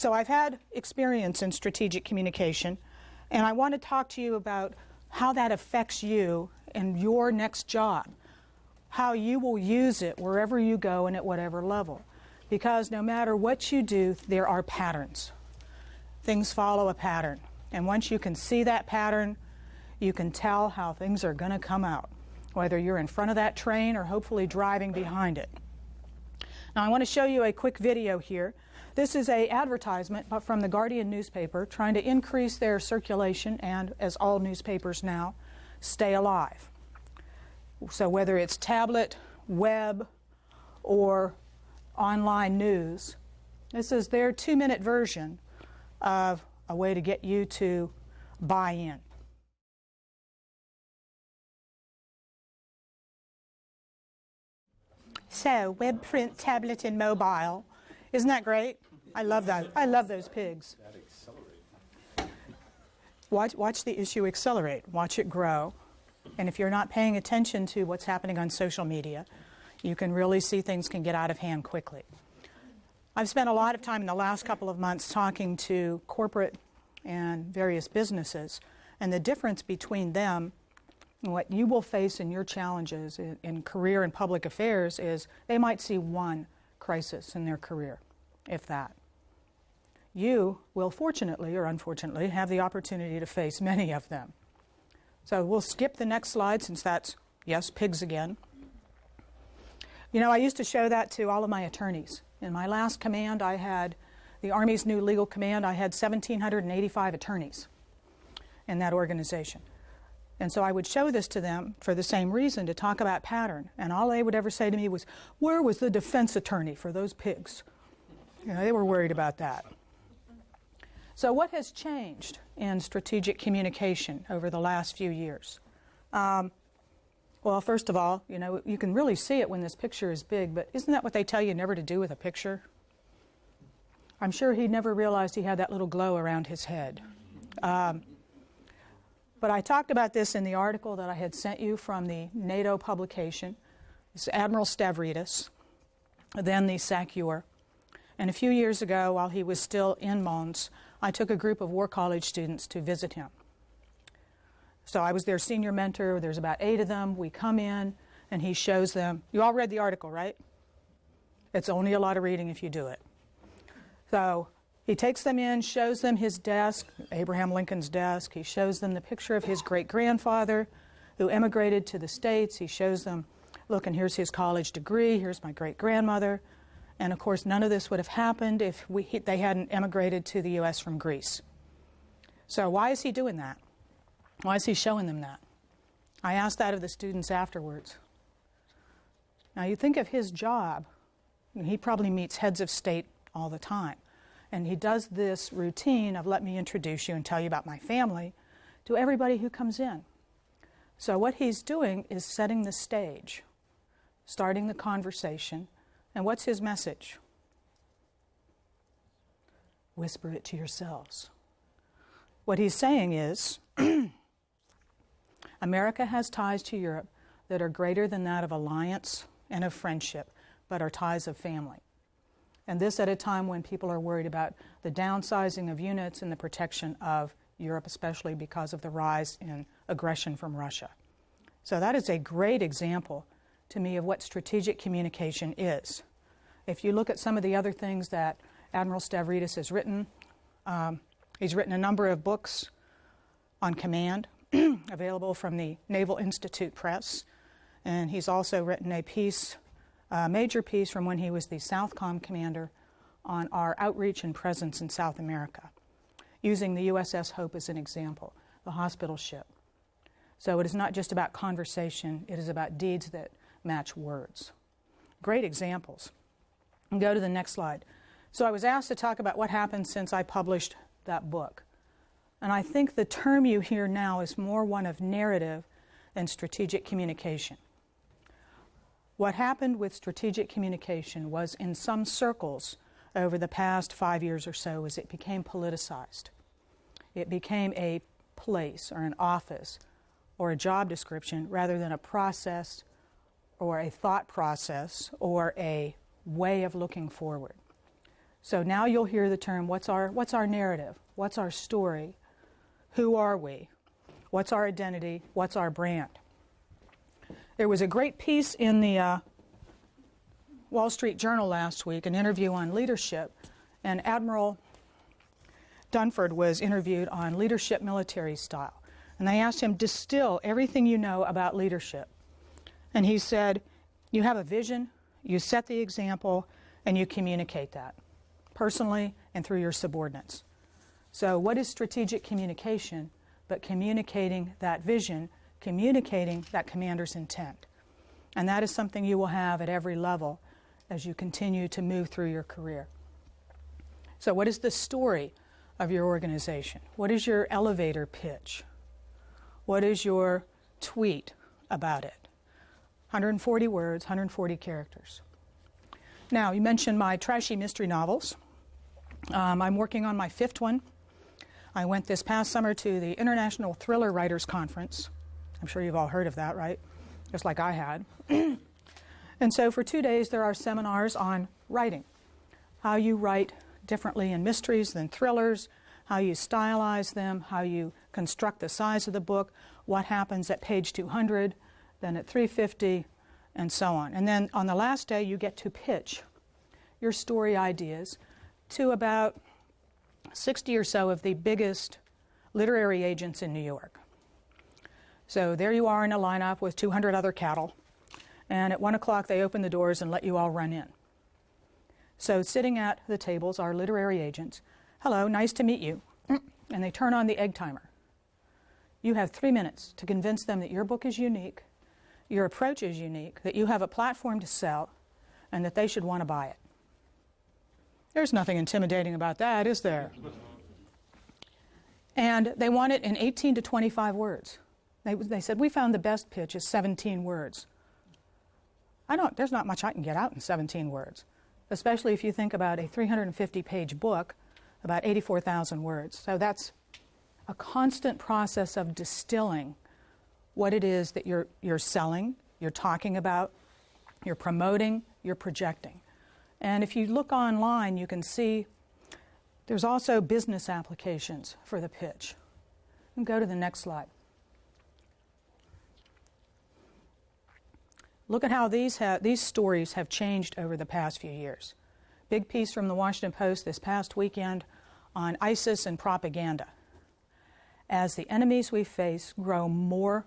So I've had experience in strategic communication, and I want to talk to you about how that affects you in your next job, how you will use it wherever you go and at whatever level. Because no matter what you do, there are patterns. Things follow a pattern. And once you can see that pattern, you can tell how things are going to come out, whether you're in front of that train or hopefully driving behind it. Now I want to show you a quick video here. This is an advertisement from the Guardian newspaper trying to increase their circulation and, as all newspapers now, stay alive. So whether it's tablet, web, or online news, this is their 2-minute version of a way to get you to buy in. So, web, print, tablet, and mobile. Isn't that great? I love that. I love those pigs. Watch the issue accelerate. Watch it grow. And if you're not paying attention to what's happening on social media, you can really see things can get out of hand quickly. I've spent a lot of time in the last couple of months talking to corporate and various businesses, and the difference between them and what you will face in your challenges in career and public affairs is they might see one crisis in their career, if that. You will, fortunately or unfortunately, have the opportunity to face many of them. So we'll skip the next slide since that's, yes, pigs again. You know, I used to show that to all of my attorneys. In my last command, I had the Army's new legal command. I had 1,785 attorneys in that organization. And so I would show this to them for the same reason, to talk about pattern. And all they would ever say to me was, where was the defense attorney for those pigs? You know, they were worried about that. So what has changed in strategic communication over the last few years? Well, first of all, you know, you can really see it when this picture is big, but isn't that what they tell you never to do with a picture? I'm sure he never realized he had that little glow around his head. But I talked about this in the article that I had sent you from the NATO publication. It's Admiral Stavridis, then the SACEUR. And a few years ago, while he was still in Mons, I took a group of War College students to visit him. So I was their senior mentor. There's about 8 of them. We come in, and he shows them. You all read the article, right? It's only a lot of reading if you do it. So he takes them in, shows them his desk, Abraham Lincoln's desk. He shows them the picture of his great-grandfather who emigrated to the States. He shows them, look, and here's his college degree. Here's my great-grandmother. And, of course, none of this would have happened if they hadn't emigrated to the U.S. from Greece. So why is he doing that? Why is he showing them that? I asked that of the students afterwards. Now, you think of his job. He probably meets heads of state all the time. And he does this routine of let me introduce you and tell you about my family to everybody who comes in. So what he's doing is setting the stage, starting the conversation. And what's his message? Whisper it to yourselves. What he's saying is, America has ties to Europe that are greater than that of alliance and of friendship, but are ties of family. And this at a time when people are worried about the downsizing of units and the protection of Europe, especially because of the rise in aggression from Russia. So that is a great example to me of what strategic communication is. If you look at some of the other things that Admiral Stavridis has written, he's written a number of books on command, available from the Naval Institute Press, and he's also written a piece, a major piece from when he was the Southcom commander on our outreach and presence in South America, using the USS Hope as an example, the hospital ship. So it is not just about conversation, it is about deeds that match words. Great examples. And go to the next slide. So I was asked to talk about what happened since I published that book. And I think the term you hear now is more one of narrative than strategic communication. What happened with strategic communication was, in some circles over the past 5 years or so, is it became politicized. It became a place or an office or a job description rather than a process or a thought process or a way of looking forward. So now you'll hear the term, what's our narrative? What's our story? Who are we? What's our identity? What's our brand? There was a great piece in the Wall Street Journal last week, an interview on leadership, and Admiral Dunford was interviewed on leadership military style. And they asked him, distill everything you know about leadership. And he said, you have a vision, you set the example, and you communicate that, personally and through your subordinates. So what is strategic communication but communicating that vision, communicating that commander's intent? And that is something you will have at every level as you continue to move through your career. So what is the story of your organization? What is your elevator pitch? What is your tweet about it? 140 words, 140 characters. Now, you mentioned my trashy mystery novels. I'm working on my 5th one. I went this past summer to the International Thriller Writers Conference. I'm sure you've all heard of that, right? Just like I had. And so for 2 days there are seminars on writing. How you write differently in mysteries than thrillers, how you stylize them, how you construct the size of the book, what happens at page 200, then at 350, and so on. And then on the last day you get to pitch your story ideas to about 60 or so of the biggest literary agents in New York. So there you are in a lineup with 200 other cattle, and at 1 o'clock they open the doors and let you all run in. So sitting at the tables are literary agents. Hello, nice to meet you. And they turn on the egg timer. You have 3 minutes to convince them that your book is unique, your approach is unique, that you have a platform to sell, and that they should want to buy it. There's nothing intimidating about that, is there? And they want it in 18 to 25 words. They said, we found the best pitch is 17 words. There's not much I can get out in 17 words, especially if you think about a 350-page book, about 84,000 words. So that's a constant process of distilling what it is that you're selling, you're talking about, you're promoting, you're projecting. And if you look online, you can see there's also business applications for the pitch. And go to the next slide. Look at how these stories have changed over the past few years. Big piece from the Washington Post this past weekend on ISIS and propaganda. As the enemies we face grow more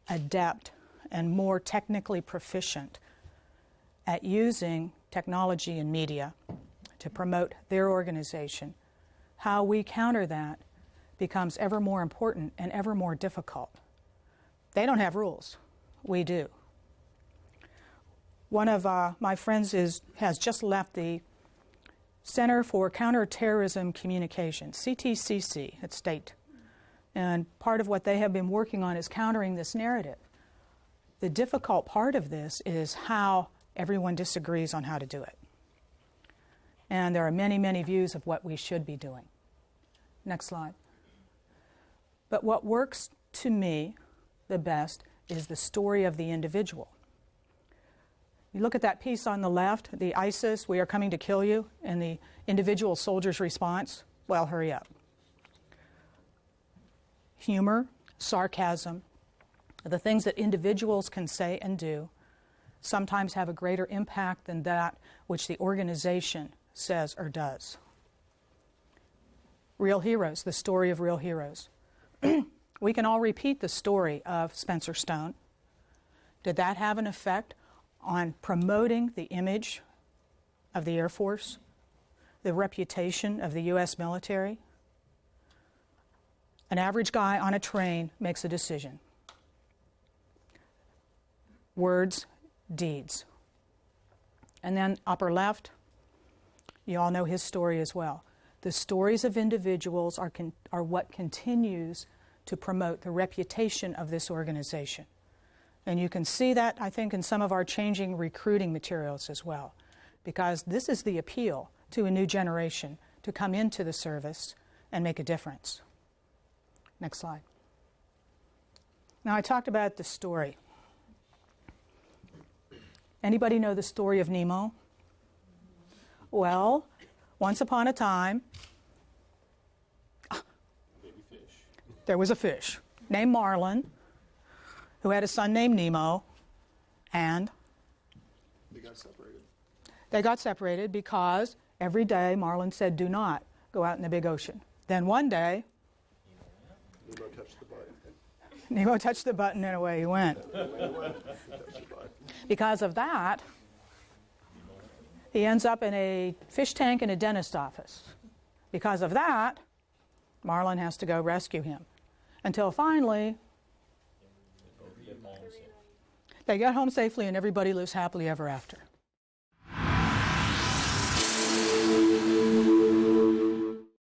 adept and more technically proficient at using technology and media to promote their organization, how we counter that becomes ever more important and ever more difficult. They don't have rules. We do. One of my friends has just left the Center for Counterterrorism Communication, CTCC, at State. And part of what they have been working on is countering this narrative. The difficult part of this is how everyone disagrees on how to do it. And there are many, many views of what we should be doing. Next slide. But what works to me the best is the story of the individual. You look at that piece on the left, the ISIS, we are coming to kill you, and the individual soldier's response, well, hurry up. Humor, sarcasm, the things that individuals can say and do sometimes have a greater impact than that which the organization says or does. Real heroes, the story of real heroes. We can all repeat the story of Spencer Stone. Did that have an effect on promoting the image of the Air Force, the reputation of the U.S. military? An average guy on a train makes a decision. Words, deeds. And then upper left, you all know his story as well. The stories of individuals are what continues to promote the reputation of this organization. And you can see that, I think, in some of our changing recruiting materials as well, because this is the appeal to a new generation to come into the service and make a difference. Next slide. Now, I talked about the story. Anybody know the story of Nemo? Well, once upon a time, Baby fish. there was a fish named Marlin who had a son named Nemo, and They got separated. they got separated because every day Marlin said, "Do not go out in the big ocean." Then one day, Nemo touched the button. Nemo touched the button and away he went. Because of that, he ends up in a fish tank in a dentist office. Because of that, Marlin has to go rescue him. Until finally, they get home safely and everybody lives happily ever after.